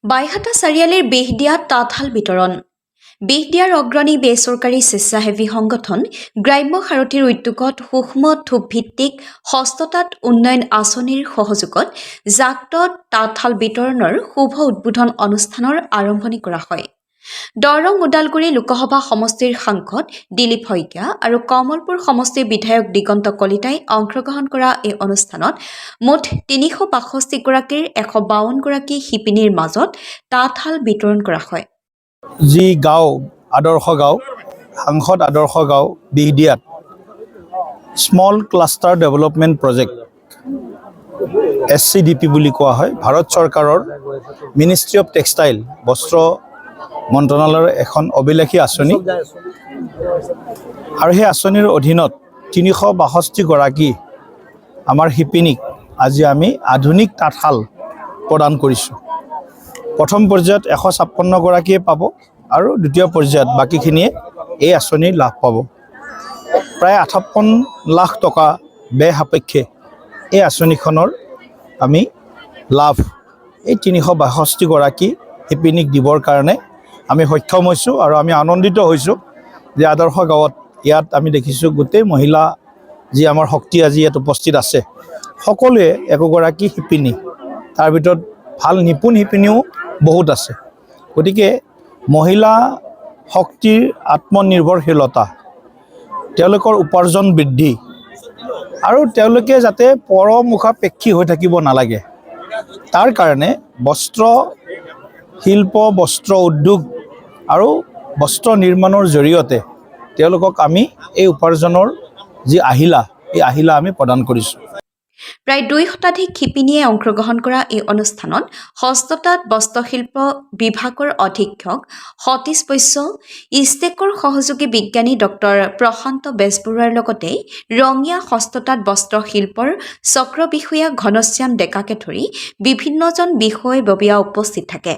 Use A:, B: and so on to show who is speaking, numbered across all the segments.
A: বাইহাটা চাৰিআলিৰ বেহদিয়াত তাঁতশাল বিতৰণ। বেহদিয়াৰ অগ্ৰণী বেচৰকাৰী স্বেচ্ছাসেৱী সংগঠন গ্ৰাম্য সাৰথীৰ উদ্যোগত সূক্ষ্ম থোপভিত্তিক হস্ততাঁত উন্নয়ন আঁচনিৰ সহযোগত জাকতত তাঁতশাল বিতৰণৰ শুভ উদ্বোধন অনুষ্ঠানৰ আৰম্ভণি কৰা হয়। দৰং ওদালগুৰি লোকসভা সমষ্টিৰ সাংসদ দিলীপ শইকীয়া আৰু কমলপুৰ সমষ্টিৰ বিধায়ক দিগন্ত কলিতাই অংশগ্ৰহণ কৰা এই অনুষ্ঠানত মুঠ ৩৬২ গৰাকীৰ ১৫২ গৰাকী শিপিনীৰ মাজত তাঁতশাল বিতৰণ কৰা হয়।
B: যি গাঁও আদৰ্শ গাঁও সাংসদ আদৰ্শ গাঁও বেহদিয়াত small cluster development project SCDP বুলি কোৱা হয়। ভাৰত চৰকাৰৰ মিনিষ্ট্ৰী অফ টেক্সটাইল বস্ত্ৰ মন্ত্ৰণালয়ৰ এখন অভিলাষী আঁচনি আৰু সেই আঁচনিৰ অধীনত ৩৬২ গৰাকী আমাৰ শিপিনীক আজি আমি আধুনিক তাঁতশাল প্ৰদান কৰিছোঁ। প্ৰথম পৰ্যায়ত ১৫৬ গৰাকীয়ে পাব আৰু দ্বিতীয় পৰ্যায়ত বাকীখিনিয়ে এই আঁচনিৰ লাভ পাব। প্ৰায় ৫৮ লাখ টকা ব্যয় সাপেক্ষে এই আঁচনিখনৰ আমি লাভ এই ৩৬২ গৰাকী শিপিনীক দিবৰ কাৰণে আমি সক্ষম হৈছোঁ আৰু আমি আনন্দিত হৈছোঁ যে আদৰ্শ গাঁৱত ইয়াত আমি দেখিছোঁ গোটেই মহিলা যি আমাৰ শক্তি আজি ইয়াত উপস্থিত আছে সকলোৱে একোগৰাকী শিপিনী, তাৰ ভিতৰত ভাল নিপুণ শিপিনীও বহুত আছে। গতিকে মহিলা শক্তিৰ আত্মনিৰ্ভৰশীলতা, তেওঁলোকৰ উপাৰ্জন বৃদ্ধি আৰু তেওঁলোকে যাতে পৰমুখাপেক্ষী হৈ থাকিব নালাগে, তাৰ কাৰণে বস্ত্ৰ শিল্প, বস্ত্ৰ উদ্যোগ আৰু বস্ত্ৰ নিৰ্মাণৰ জৰিয়তে তেওঁলোকক আমি এই উপাৰ্জনৰ যি আহিলা, এই আহিলা আমি প্ৰদান কৰিছোঁ।
A: প্ৰায় ২ শতাধিক শিপিনীয়ে অংশগ্ৰহণ কৰা এই অনুষ্ঠানত হস্ততাঁত বস্ত্ৰশিল্প বিভাগৰ অধীক্ষক সতীশ বৈশ্য, ইষ্টেকৰ সহযোগী বিজ্ঞানী ডক্টৰ প্ৰশান্ত বেজবৰুৱাৰ লগতে ৰঙীয়া হস্ততাঁত বস্ত্ৰশিল্পৰ চক্ৰ বিষয়া ঘনশ্যাম ডেকাকে ধৰি বিভিন্নজন বিষয়ববীয়া উপস্থিত থাকে।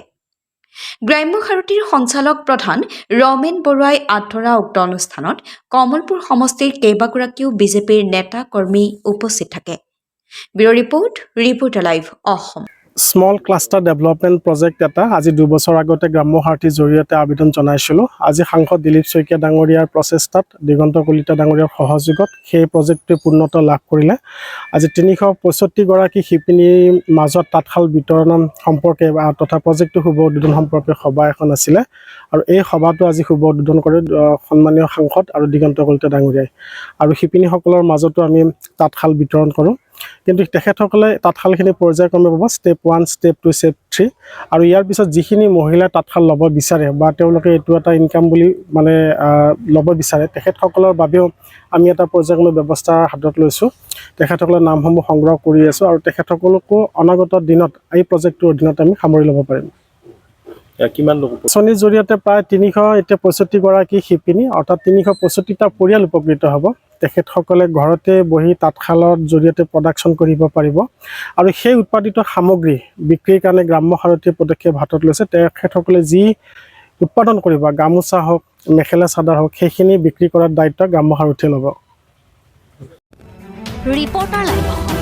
A: গ্ৰাম্য সাৰথীৰ সঞ্চালক প্ৰধান ৰমেন বৰুৱাই আঁত ধৰা উক্ত অনুষ্ঠানত কমলপুৰ সমষ্টিৰ কেইবাগৰাকীও বিজেপিৰ নেতা কৰ্মী উপস্থিত থাকে। Bureau report, reporter live Assam.
C: Small cluster development project এটা আজি ২ বছৰ আগতে গ্ৰাম্য সাৰথীৰ জৰিয়তে আবেদন জনাইছিলোঁ। আজি সাংসদ দিলীপ শইকীয়া ডাঙৰীয়াৰ প্ৰচেষ্টাত, দিগন্ত কলিতা ডাঙৰীয়াৰ সহযোগত সেই প্ৰজেক্টটোৱে পূৰ্ণতা লাভ কৰিলে। আজি ৩৬৫ গৰাকী শিপিনীৰ মাজত তাঁতশাল বিতৰণ সম্পৰ্কে তথা প্ৰজেক্টটো শুভ উদ্বোধন সম্পৰ্কে সভা এখন আছিলে আৰু এই সভাটো আজি শুভ উদ্বোধন কৰে সন্মানীয় সাংসদ আৰু দিগন্ত কলিতা ডাঙৰীয়াই। আৰু শিপিনীসকলৰ মাজতো আমি তাঁতশাল বিতৰণ কৰোঁ। কিন্তু তেখেতসকলে তাঁতশালখিনি পৰ্যায়ক্ৰমে পাব, ষ্টেপ 1, ষ্টেপ 2, ষ্টেপ 3 আৰু ইয়াৰ পিছত যিখিনি মহিলাই তাঁতশাল ল'ব বিচাৰে বা তেওঁলোকে এইটো এটা ইনকাম বুলি ল'ব বিচাৰে, তেখেতসকলৰ বাবেও আমি এটা পৰ্যায়ক্ৰমে ব্যৱস্থা হাতত লৈছোঁ। তেখেতসকলৰ নামসমূহ সংগ্ৰহ কৰি আছোঁ আৰু তেখেতসকলকো অনাগত দিনত এই প্ৰজেক্টটোৰ অধীনত আমি সামৰি ল'ব পাৰিম। কিমান লোক আঁচনিৰ জৰিয়তে প্ৰায় ৩৬৫ গৰাকী শিপিনী অৰ্থাৎ ৩৬৫টা পৰিয়াল উপকৃত হ'ব। তেখেতসকলে ঘৰতে বহি তাঁতশালৰ জৰিয়তে প্ৰডাকশ্যন কৰিব পাৰিব আৰু সেই উৎপাদিত সামগ্ৰী বিক্ৰীৰ কাৰণে গ্ৰাম্য সাৰথীয়ে পদক্ষেপ হাতত লৈছে। তেখেতসকলে যি উৎপাদন কৰিব, গামোচা হওক, মেখেলা চাদৰ হওক, সেইখিনি বিক্ৰী কৰাৰ দায়িত্ব গ্ৰাম্য সাৰথীয়ে ল'ব।
A: Reporter live.